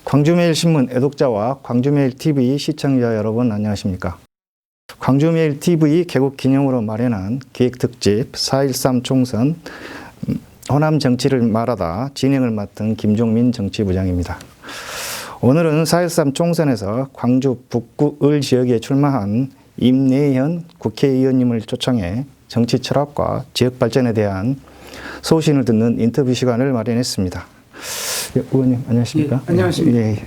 광주매일신문 애독자와 광주매일TV 시청자 여러분 안녕하십니까. 광주매일TV 개국 기념으로 마련한 기획특집 4.13 총선 호남 정치를 말하다 진행을 맡은 김종민 정치부장입니다. 오늘은 4.13 총선에서 광주 북구 을 지역에 출마한 임내현 국회의원님을 초청해 정치 철학과 지역 발전에 대한 소신을 듣는 인터뷰 시간을 마련했습니다. 의원님 안녕하십니까? 예, 안녕하십니까? 예.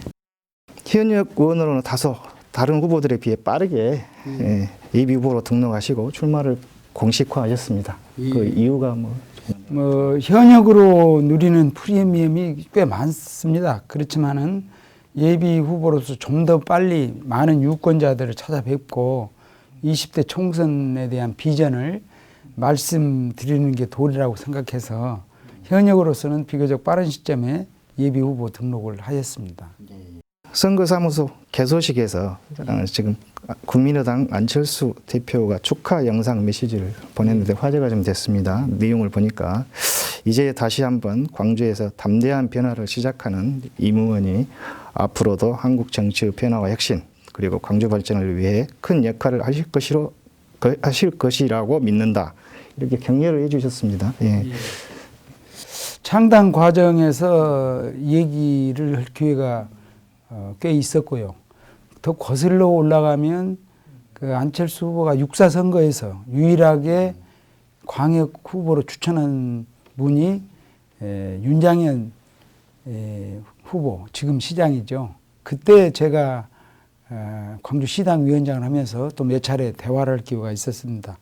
현역 의원으로는 다소 다른 후보들에 비해 빠르게 예비 후보로 등록하시고 출마를 공식화하셨습니다. 예. 그 이유가 현역으로 누리는 프리미엄이 꽤 많습니다. 그렇지만은 예비 후보로서 좀 더 빨리 많은 유권자들을 찾아뵙고 20대 총선에 대한 비전을 말씀드리는 게 도리라고 생각해서 현역으로서는 비교적 빠른 시점에 예비 후보 등록을 하였습니다. 선거사무소 개소식에서 지금 국민의당 안철수 대표가 축하 영상 메시지를 보냈는데 화제가 좀 됐습니다. 내용을 보니까 이제 다시 한번 광주에서 담대한 변화를 시작하는 임 의원이 앞으로도 한국 정치의 변화와 혁신 그리고 광주 발전을 위해 큰 역할을 하실 것이라고 믿는다. 이렇게 격려를 해주셨습니다. 예. 창당 과정에서 얘기를 할 기회가 꽤 있었고요. 더 거슬러 올라가면 그 안철수 후보가 6.4 선거에서 유일하게 광역 후보로 추천한 분이 윤장현 후보, 지금 시장이죠. 그때 제가 광주시당 위원장을 하면서 또 몇 차례 대화를 할 기회가 있었습니다.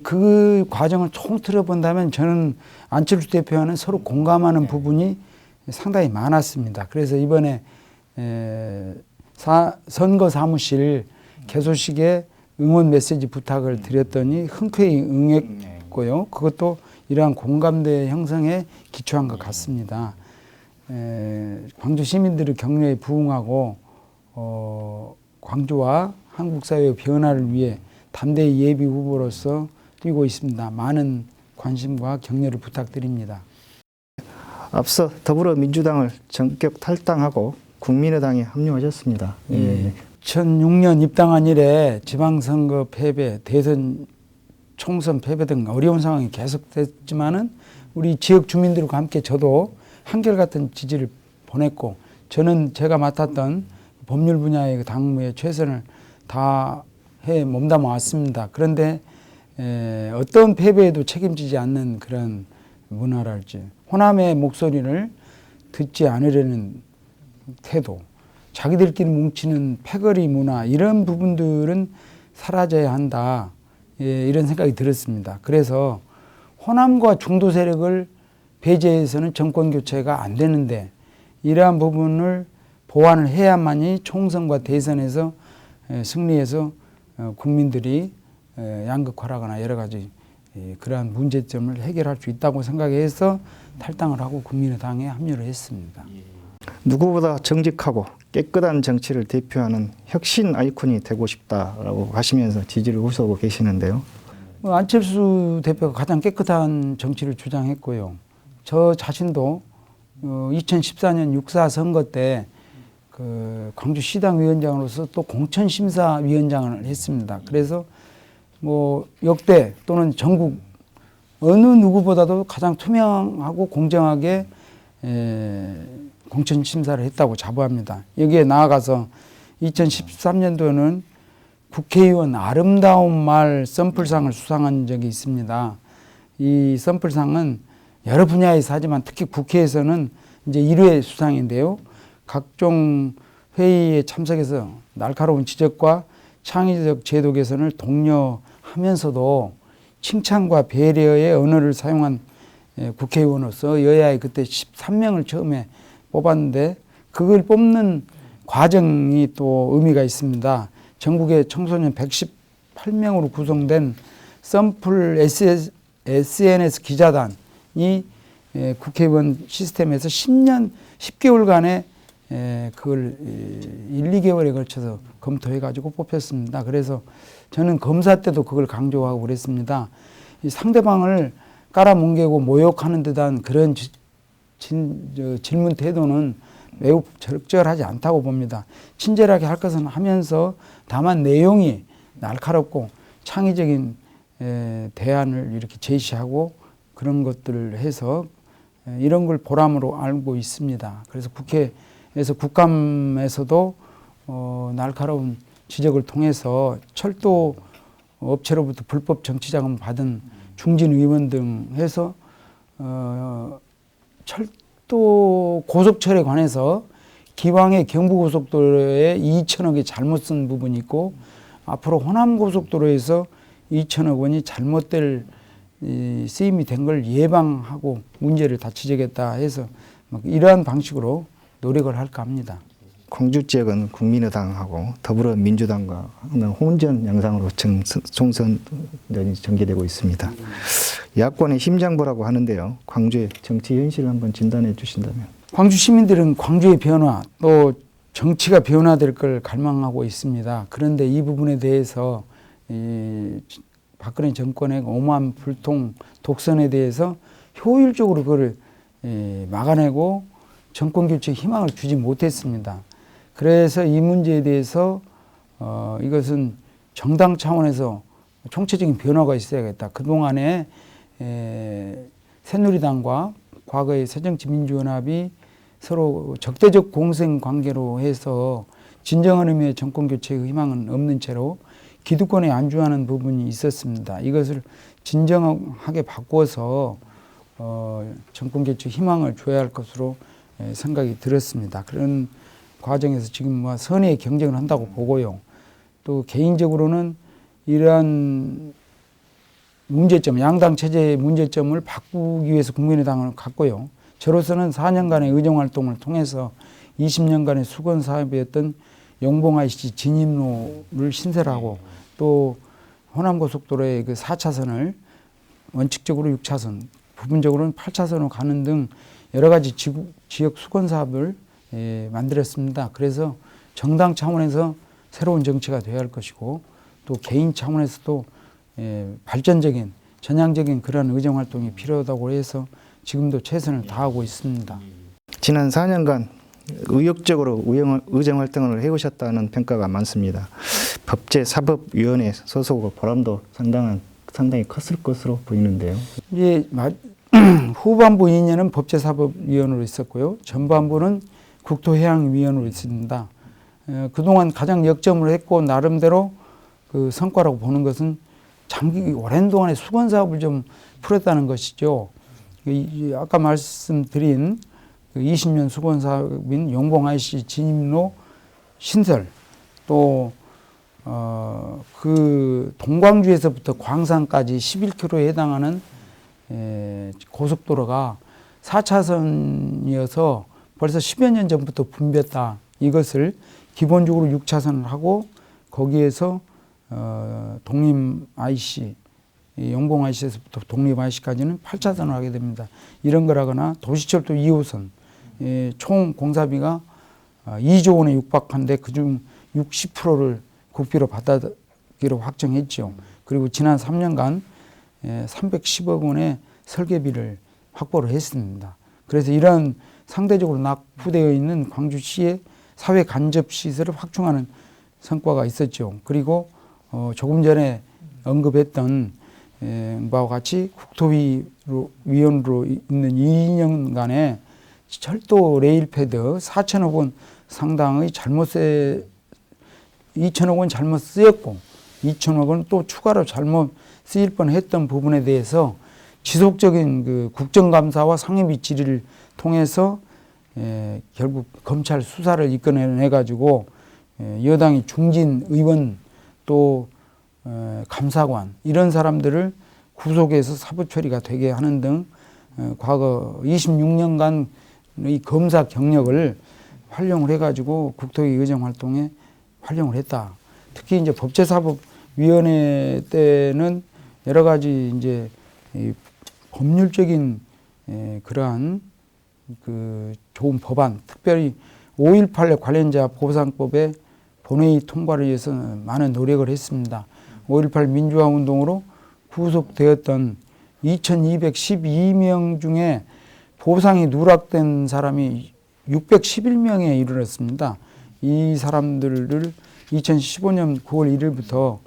그 과정을 총틀어 본다면 저는 안철수 대표와는 서로 공감하는 부분이 상당히 많았습니다. 그래서 이번에 선거 사무실 개소식에 응원 메시지 부탁을 드렸더니 흔쾌히 응했고요. 그것도 이러한 공감대 형성에 기초한 것 같습니다. 광주 시민들의 격려에 부응하고 광주와 한국 사회의 변화를 위해 담대히 예비 후보로서 뛰고 있습니다. 많은 관심과 격려를 부탁드립니다. 앞서 더불어민주당을 전격 탈당하고 국민의당에 합류하셨습니다. 2006년 입당한 이래 지방선거 패배, 대선 총선 패배 등 어려운 상황이 계속됐지만은 우리 지역 주민들과 함께 저도 한결같은 지지를 보냈고 저는 제가 맡았던 법률 분야의 당무에 최선을 다해 몸담아 왔습니다. 그런데 어떤 패배에도 책임지지 않는 그런 문화랄지 호남의 목소리를 듣지 않으려는 태도, 자기들끼리 뭉치는 패거리 문화 이런 부분들은 사라져야 한다. 이런 생각이 들었습니다. 그래서 호남과 중도 세력을 배제해서는 정권 교체가 안 되는데 이러한 부분을 보완을 해야만이 총선과 대선에서 승리해서 국민들이 양극화라거나 여러 가지 그러한 문제점을 해결할 수 있다고 생각해서 탈당을 하고 국민의당에 합류를 했습니다. 누구보다 정직하고 깨끗한 정치를 대표하는 혁신 아이콘이 되고 싶다라고 하시면서 지지를 호소하고 계시는데요. 안철수 대표가 가장 깨끗한 정치를 주장했고요. 저 자신도 2014년 6.4 선거 때 그 광주시당 위원장으로서 또 공천심사위원장을 했습니다. 그래서 뭐 역대 또는 전국 어느 누구보다도 가장 투명하고 공정하게 공천심사를 했다고 자부합니다. 여기에 나아가서 2013년도에는 국회의원 아름다운 말 샘플상을 수상한 적이 있습니다. 이 샘플상은 여러 분야에서 하지만 특히 국회에서는 이제 1회 수상인데요. 각종 회의에 참석해서 날카로운 지적과 창의적 제도 개선을 독려하면서도 칭찬과 배려의 언어를 사용한 국회의원으로서 여야에 그때 13명을 처음에 뽑았는데 그걸 뽑는 과정이 또 의미가 있습니다. 전국의 청소년 118명으로 구성된 샘플 SNS 기자단이 국회의원 시스템에서 10개월간의 그걸 1, 2개월에 걸쳐서 검토해가지고 뽑혔습니다. 그래서 저는 검사 때도 그걸 강조하고 그랬습니다. 이 상대방을 깔아뭉개고 모욕하는 듯한 그런 질문 태도는 매우 적절하지 않다고 봅니다. 친절하게 할 것은 하면서 다만 내용이 날카롭고 창의적인 대안을 이렇게 제시하고 그런 것들을 해서 이런 걸 보람으로 알고 있습니다. 그래서 국회에서 국감에서도 날카로운 지적을 통해서 철도 업체로부터 불법 정치자금 받은 중진 의원 등 해서 철도 고속철에 관해서 기왕의 경부고속도로에 2천억이 잘못 쓴 부분이 있고 앞으로 호남고속도로에서 2천억 원이 잘못될 쓰임이 된 걸 예방하고 문제를 다 지적했다 해서 이러한 방식으로 노력을 할까 합니다. 광주 지역은 국민의당하고 더불어민주당과 하는 혼전 양상으로 총선전이 전개되고 있습니다. 야권의 심장부라고 하는데요. 광주의 정치 현실을 한번 진단해 주신다면. 광주 시민들은 광주의 변화 또 정치가 변화될 걸 갈망하고 있습니다. 그런데 이 부분에 대해서 박근혜 정권의 오만 불통 독선에 대해서 효율적으로 그걸 막아내고 정권 교체 희망을 주지 못했습니다. 그래서 이 문제에 대해서 이것은 정당 차원에서 총체적인 변화가 있어야겠다. 그동안에 새누리당과 과거의 새정치민주연합이 서로 적대적 공생 관계로 해서 진정한 의미의 정권 교체의 희망은 없는 채로 기득권에 안주하는 부분이 있었습니다. 이것을 진정하게 바꿔서 정권 교체 희망을 줘야 할 것으로 생각이 들었습니다. 그런 과정에서 지금 선의의 경쟁을 한다고 보고요. 또 개인적으로는 이러한 문제점, 양당 체제의 문제점을 바꾸기 위해서 국민의당을 갖고요. 저로서는 4년간의 의정활동을 통해서 20년간의 수건 사업이었던 용봉 IC 진입로를 신설하고 또 호남고속도로의 그 4차선을 원칙적으로 6차선, 부분적으로는 8차선으로 가는 등 여러 가지 지역 수건 사업을 만들었습니다. 그래서 정당 차원에서 새로운 정치가 되어야 할 것이고 또 개인 차원에서도 발전적인 전향적인 그런 의정활동이 필요하다고 해서 지금도 최선을 다하고 있습니다. 지난 4년간 의욕적으로 의정활동을 해오셨다는 평가가 많습니다. 법제사법위원회 소속으로 보람도 상당히 컸을 것으로 보이는데요. 이제 후반부 2년은 법제사법위원으로 있었고요. 전반부는 국토해양위원으로 있습니다. 그동안 가장 역점을 했고 나름대로 그 성과라고 보는 것은 오랜 동안의 수건 사업을 좀 풀었다는 것이죠. 아까 말씀드린 20년 수건 사업인 용봉 IC 진입로 신설 또 그 동광주에서부터 광산까지 11km에 해당하는 고속도로가 4차선이어서 벌써 10여 년 전부터 붐볐다. 이것을 기본적으로 6차선을 하고 거기에서 독립 IC, 용봉 IC에서부터 독립 IC까지는 8차선을 하게 됩니다. 이런 거라거나 도시철도 2호선 총 공사비가 2조 원에 육박한데 그중 60%를 국비로 받아기로 확정했죠. 그리고 지난 3년간 310억 원의 설계비를 확보를 했습니다. 그래서 이런 상대적으로 낙후되어 있는 광주시의 사회 간접 시설을 확충하는 성과가 있었죠. 그리고 조금 전에 언급했던 바와 같이 국토위원으로 있는 2년간의 철도 레일패드 4천억 원 상당의 2천억 원 잘못 쓰였고 2천억 원 또 추가로 잘못 쓰일 뻔했던 부분에 대해서 지속적인 그 국정감사와 상임위 질의를 통해서 결국 검찰 수사를 이끌어내 가지고 여당이 중진 의원 또 감사관 이런 사람들을 구속해서 사부 처리가 되게 하는 등 과거 26년간 이 검사 경력을 활용을 해가지고 국토위 의정 활동에 활용을 했다. 특히 이제 법제사법위원회 때는 여러 가지 이제 이 법률적인 그러한 그 좋은 법안, 특별히 5.18 관련자 보상법의 본회의 통과를 위해서 많은 노력을 했습니다. 5.18 민주화 운동으로 구속되었던 2212명 중에 보상이 누락된 사람이 611명에 이르렀습니다. 이 사람들을 2015년 9월 1일부터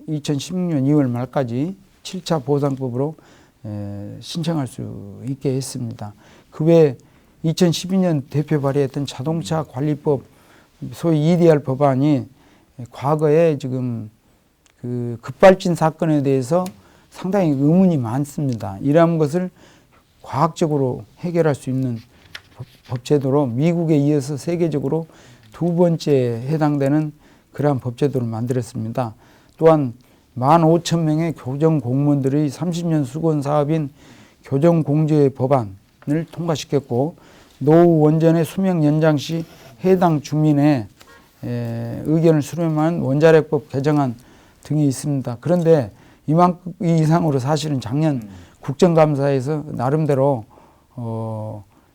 2016년 2월 말까지 7차 보상법으로 신청할 수 있게 했습니다. 그 외에 2012년 대표 발의했던 자동차 관리법, 소위 EDR 법안이 과거에 지금 그 급발진 사건에 대해서 상당히 의문이 많습니다. 이러한 것을 과학적으로 해결할 수 있는 법제도로 미국에 이어서 세계적으로 두 번째 해당되는 그러한 법제도를 만들었습니다. 또한 15,000명의 교정 공무원들의 30년 수건 사업인 교정공제 법안을 통과시켰고, 노후 원전의 수명 연장 시 해당 주민의 의견을 수렴한 원자력법 개정안 등이 있습니다. 그런데 이만큼 이상으로 사실은 작년 국정감사에서 나름대로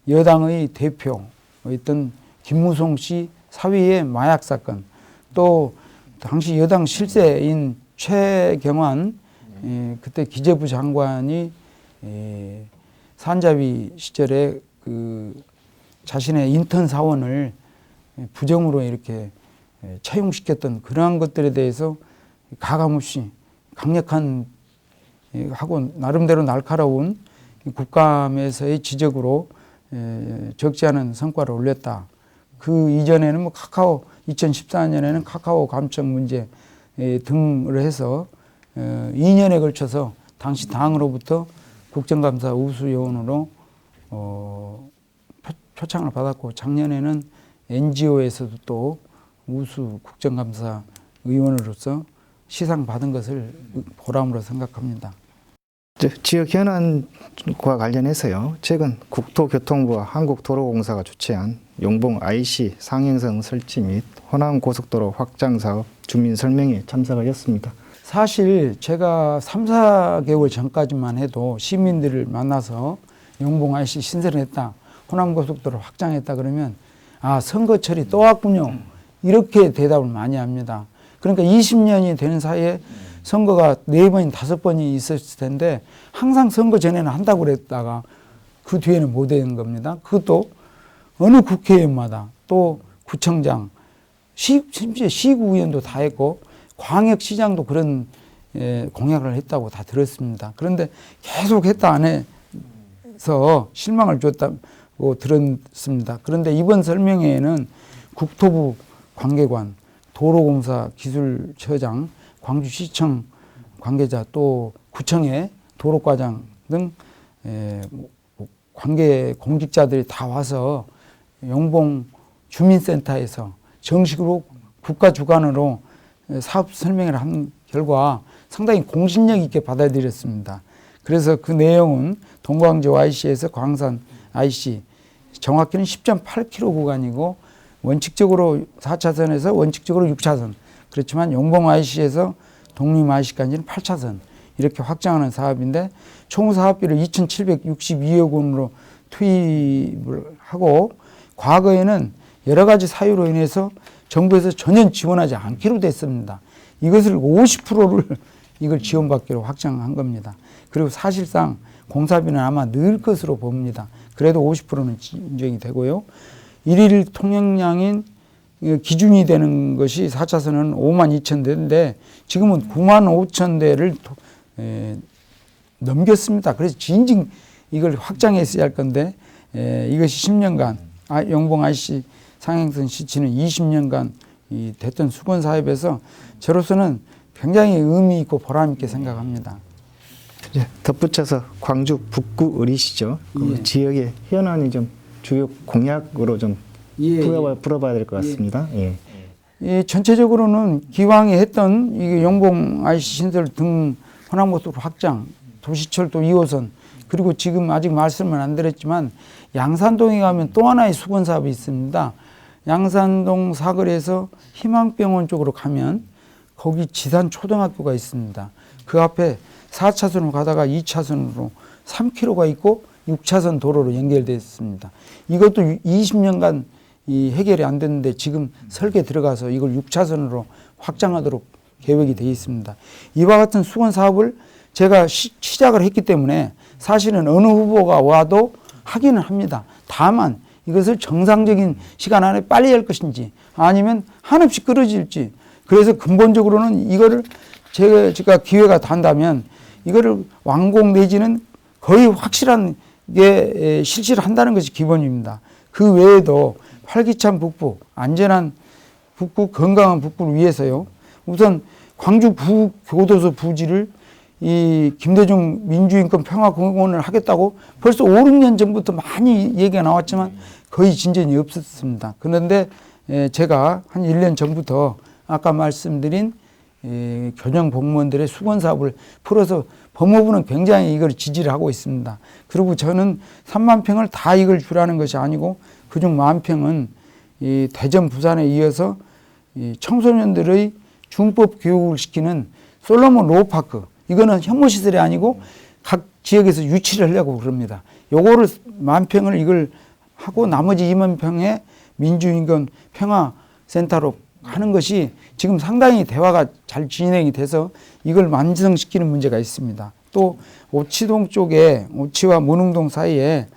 여당의 대표였던 김무송 씨 사위의 마약 사건, 또 당시 여당 실세인 최경환 그때 기재부 장관이 산자위 시절에 그 자신의 인턴 사원을 부정으로 이렇게 채용시켰던 그러한 것들에 대해서 가감없이 강력한 하고 나름대로 날카로운 국감에서의 지적으로 적지 않은 성과를 올렸다. 그 이전에는 뭐 카카오 2014년에는 카카오 감청 문제 등을 해서 2년에 걸쳐서 당시 당으로부터 국정감사 우수 요원으로 표창을 받았고, 작년에는 NGO에서도 또 우수 국정감사 의원으로서 시상 받은 것을 보람으로 생각합니다. 지역 현안과 관련해서요, 최근 국토교통부와 한국도로공사가 주최한 용봉 IC 상행선 설치 및 호남 고속도로 확장 사업 주민 설명회에 참석하였습니다. 사실 제가 3, 4개월 전까지만 해도 시민들을 만나서 용봉 IC 신설했다, 호남 고속도로 확장했다 그러면 아, 선거철이 또 왔군요, 이렇게 대답을 많이 합니다. 그러니까 20년이 되는 사이에 선거가 4번인 5번이 있었을 텐데 항상 선거 전에는 한다고 그랬다가 그 뒤에는 못 한 겁니다. 그것도 어느 국회의원마다, 또 구청장, 심지어 시구의원도 다 했고 광역시장도 그런 공약을 했다고 다 들었습니다. 그런데 계속 했다 안 해서 실망을 줬다고 들었습니다. 그런데 이번 설명회에는 국토부 관계관, 도로공사 기술처장, 광주시청 관계자, 또 구청의 도로과장 등 관계 공직자들이 다 와서 용봉 주민센터에서 정식으로 국가 주관으로 사업 설명을 한 결과 상당히 공신력 있게 받아들였습니다. 그래서 그 내용은 동광조 IC에서 광산 IC, 정확히는 10.8km 구간이고 원칙적으로 4차선에서 원칙적으로 6차선, 그렇지만 용봉 IC에서 독립 IC까지는 8차선 이렇게 확장하는 사업인데, 총 사업비를 2,762억 원으로 투입을 하고, 과거에는 여러 가지 사유로 인해서 정부에서 전혀 지원하지 않기로 됐습니다. 이것을 50%를 이걸 지원받기로 확장한 겁니다. 그리고 사실상 공사비는 아마 늘 것으로 봅니다. 그래도 50%는 인정이 되고요. 일일 통행량인 기준이 되는 것이 4차선은 52,000대인데 지금은 95,000대를 넘겼습니다. 그래서 진즉 이걸 확장했어야 할 건데 이것이 10년간 용봉 IC 상행선 시치는 20년간 이 됐던 수건 사업에서 저로서는 굉장히 의미 있고 보람 있게 생각합니다. 덧붙여서 광주 북구 을이시죠. 그 지역의 현안이 좀 주요 공약으로 좀 풀어봐야 될 것 같습니다. 전체적으로는 기왕에 했던 이 용봉 IC 신설 등 호남고속도로 확장, 도시철도 2호선, 그리고 지금 아직 말씀을 안 드렸지만 양산동에 가면 또 하나의 수건 사업이 있습니다. 양산동 사거리에서 희망병원 쪽으로 가면 거기 지산 초등학교가 있습니다. 그 앞에 4차선으로 가다가 2차선으로 3km가 있고 6차선 도로로 연결되어 있습니다. 이것도 20년간 이 해결이 안 됐는데 지금 설계 들어가서 이걸 6차선으로 확장하도록 계획이 되어 있습니다. 이와 같은 수건 사업을 제가 시작을 했기 때문에 사실은 어느 후보가 와도 하기는 합니다. 다만 이것을 정상적인 시간 안에 빨리 할 것인지 아니면 한없이 끌어질지, 그래서 근본적으로는 이거를 제가 기회가 된다면 이거를 완공 내지는 거의 확실한 게 실시를 한다는 것이 기본입니다. 그 외에도 활기찬 북부, 안전한 북부, 건강한 북부를 위해서요. 우선 광주 교도소 부지를 이 김대중 민주인권평화공원을 하겠다고 벌써 5, 6년 전부터 많이 얘기가 나왔지만 거의 진전이 없었습니다. 그런데 제가 한 1년 전부터 아까 말씀드린 교정 공무원들의 수건 사업을 풀어서 법무부는 굉장히 이걸 지지를 하고 있습니다. 그리고 저는 3만 평을 다 이걸 주라는 것이 아니고 그중 10,000평은 이 대전, 부산에 이어서 이 청소년들의 중법 교육을 시키는 솔로몬 로우파크, 이거는 혐오시설이 아니고 각 지역에서 유치를 하려고 그럽니다. 요거를 10,000평을 이걸 하고 나머지 2만 평의 민주인권 평화센터로 하는 것이 지금 상당히 대화가 잘 진행이 돼서 이걸 완성시키는 문제가 있습니다. 또 오치동 쪽에, 오치와 문흥동 사이에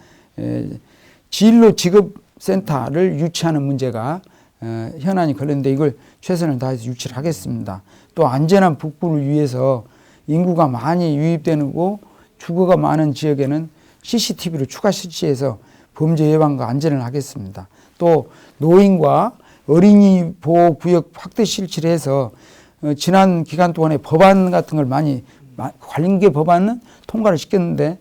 진로 직업센터를 유치하는 문제가 현안이 걸렸는데 이걸 최선을 다해서 유치를 하겠습니다. 또 안전한 북부를 위해서 인구가 많이 유입되고 주거가 많은 지역에는 CCTV를 추가 설치해서 범죄 예방과 안전을 하겠습니다. 또 노인과 어린이 보호구역 확대 실시를 해서 지난 기간 동안에 법안 같은 걸 많이 관련계 법안은 통과를 시켰는데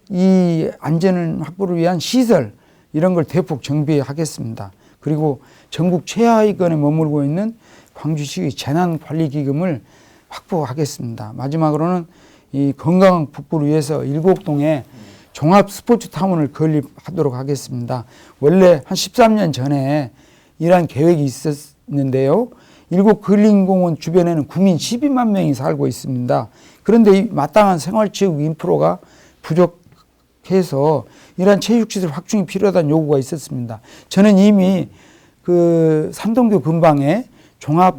이 안전 확보를 위한 시설 이런 걸 대폭 정비하겠습니다. 그리고 전국 최하위권에 머물고 있는 광주시 재난관리기금을 확보하겠습니다. 마지막으로는 이 건강한 북부를 위해서 7동에 종합스포츠타운을 건립하도록 하겠습니다. 원래 한 13년 전에 이러한 계획이 있었는데요. 7근린공원 주변에는 국민 12만 명이 살고 있습니다. 그런데 이 마땅한 생활체육 인프라가 부족해서 이러한 체육시설 확충이 필요하다는 요구가 있었습니다. 저는 이미 그 삼동교 근방에 종합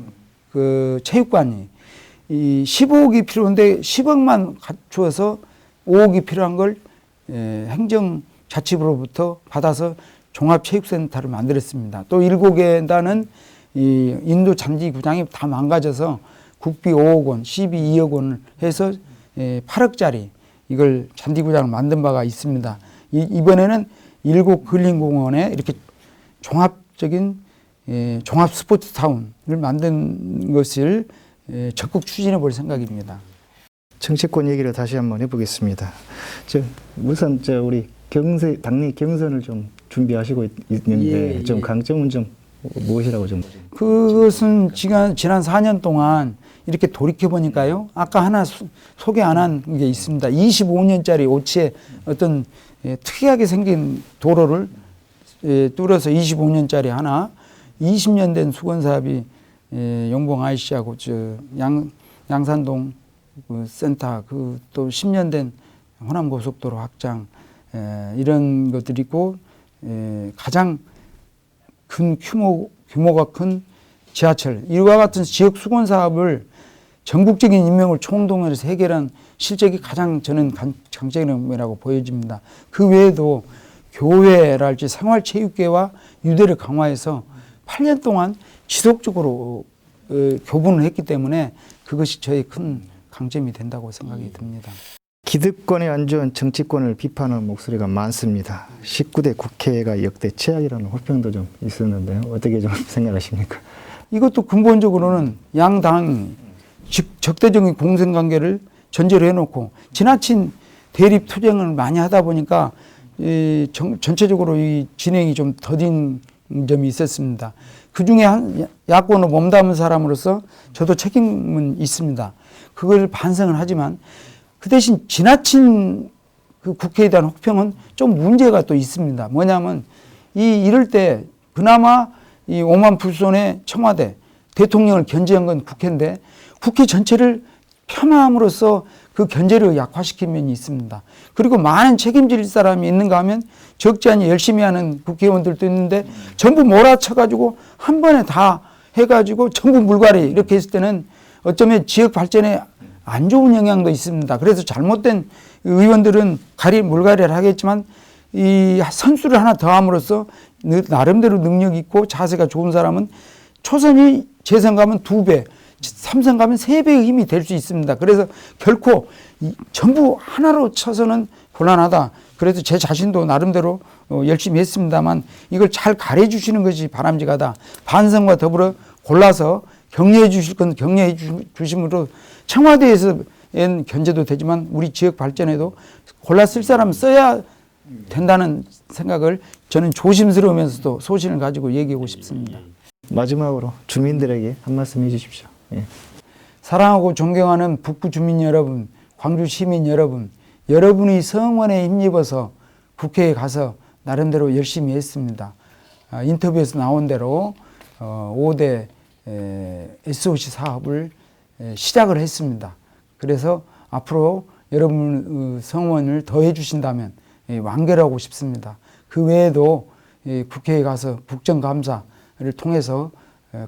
그 체육관이 이 15억이 필요한데 10억만 갖추어서 5억이 필요한 걸 행정자치부로부터 받아서 종합체육센터를 만들었습니다. 또 7개단은 이 인도 잔디구장이 다 망가져서 국비 5억 원, 12억 원을 해서 8억짜리 이걸 잔디구장을 만든 바가 있습니다. 이번에는 7근린공원에 이렇게 종합적인 종합 스포츠타운을 만든 것을 적극 추진해 볼 생각입니다. 정치권 얘기를 다시 한번 해보겠습니다. 우선 우리 당내 경선을 좀 준비하시고 있는데 좀 강점은 좀 무엇이라고 좀? 그것은 지난 4년 동안 이렇게 돌이켜 보니까요. 아까 하나 소개 안 한 게 있습니다. 25년짜리 오치에 어떤 특이하게 생긴 도로를 뚫어서 25년짜리 하나, 20년 된 수건사업이 영봉 IC하고 양산동 그 센터, 그 또 10년 된 호남고속도로 확장, 이런 것들이 있고, 가장 큰 규모가 큰 지하철, 이와 같은 지역 수건 사업을 전국적인 인명을 총동원해서 해결한 실적이 가장 저는 강점이라고 보여집니다. 그 외에도 교회랄지 생활체육계와 유대를 강화해서 8년 동안 지속적으로 교분을 했기 때문에 그것이 저의 큰 강점이 된다고 생각이 듭니다. 기득권에 안주한 정치권을 비판하는 목소리가 많습니다. 19대 국회가 역대 최악이라는 호평도 좀 있었는데요. 어떻게 좀 생각하십니까? 이것도 근본적으로는 양당 적대적인 공생관계를 전제로 해놓고 지나친 대립 투쟁을 많이 하다 보니까 전체적으로 이 진행이 좀 더딘 점이 있었습니다. 그중에 야권을 몸담은 사람으로서 저도 책임은 있습니다. 그걸 반성을 하지만 그 대신 지나친 그 국회에 대한 혹평은 좀 문제가 또 있습니다. 뭐냐면 이럴 때 그나마 이 오만 불손의 청와대 대통령을 견제한 건 국회인데 국회 전체를 폄하함으로써 그 견제를 약화시킨 면이 있습니다. 그리고 많은 책임질 사람이 있는가 하면 적지 않니 열심히 하는 국회의원들도 있는데 전부 몰아쳐가지고 한 번에 다 해가지고 전부 물갈이 이렇게 했을 때는 어쩌면 지역 발전에 안 좋은 영향도 있습니다. 그래서 잘못된 의원들은 물갈이를 하겠지만 이 선수를 하나 더 함으로써 나름대로 능력 있고 자세가 좋은 사람은 초선이 재선 가면 2배, 3선 가면 3배의 힘이 될 수 있습니다. 그래서 결코 전부 하나로 쳐서는 곤란하다. 그래서 제 자신도 나름대로 열심히 했습니다만 이걸 잘 가려 주시는 것이 바람직하다. 반성과 더불어 골라서 격려해 주실 건 격려해 주심으로 청와대에서 견제도 되지만 우리 지역 발전에도 골라 쓸 사람 써야 된다는 생각을 저는 조심스러우면서도 소신을 가지고 얘기하고 싶습니다. 마지막으로 주민들에게 한 말씀 해주십시오. 예. 사랑하고 존경하는 북구 주민 여러분, 광주 시민 여러분, 여러분이 성원에 힘입어서 국회에 가서 나름대로 열심히 했습니다. 인터뷰에서 나온 대로 5대 SOC 사업을 시작을 했습니다. 그래서 앞으로 여러분 성원을 더해 주신다면 완결하고 싶습니다. 그 외에도 국회에 가서 국정감사를 통해서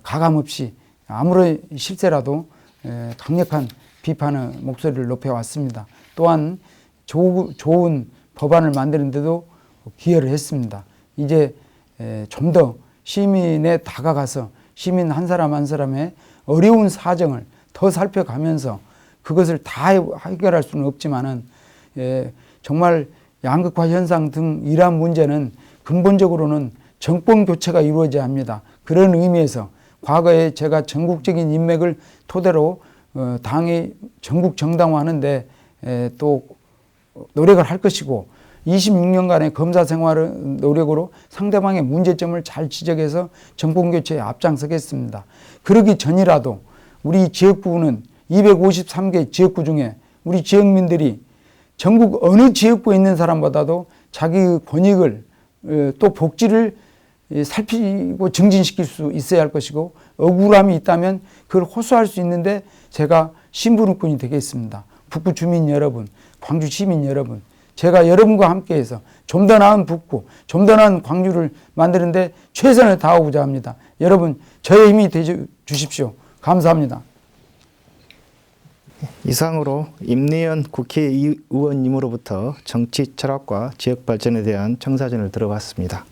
가감없이 아무런 실세라도 강력한 비판의 목소리를 높여왔습니다. 또한 좋은 법안을 만드는데도 기여를 했습니다. 이제 좀 더 시민에 다가가서 시민 한 사람 한 사람의 어려운 사정을 더 살펴가면서 그것을 다 해결할 수는 없지만은 정말 양극화 현상 등 이러한 문제는 근본적으로는 정권 교체가 이루어져야 합니다. 그런 의미에서 과거에 제가 전국적인 인맥을 토대로 당의 전국 정당화하는데 또 노력을 할 것이고 26년간의 검사 생활의 노력으로 상대방의 문제점을 잘 지적해서 정권 교체에 앞장서겠습니다. 그러기 전이라도 우리 지역구는 253개 지역구 중에 우리 지역민들이 전국 어느 지역구에 있는 사람보다도 자기의 권익을 또 복지를 살피고 증진시킬 수 있어야 할 것이고 억울함이 있다면 그걸 호소할 수 있는데 제가 심부름꾼이 되겠습니다. 북구 주민 여러분, 광주 시민 여러분, 제가 여러분과 함께해서 좀 더 나은 북구, 좀 더 나은 광주를 만드는데 최선을 다하고자 합니다. 여러분 저의 힘이 되어 주십시오. 감사합니다. 이상으로 임내연 국회의원님으로부터 정치 철학과 지역 발전에 대한 청사진을 들어봤습니다.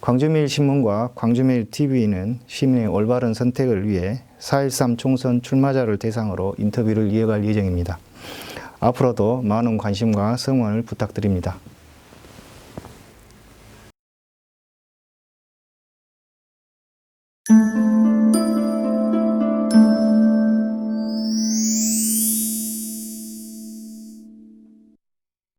광주매일신문과 광주매일TV는 시민의 올바른 선택을 위해 4.13 총선 출마자를 대상으로 인터뷰를 이어갈 예정입니다. 앞으로도 많은 관심과 성원을 부탁드립니다.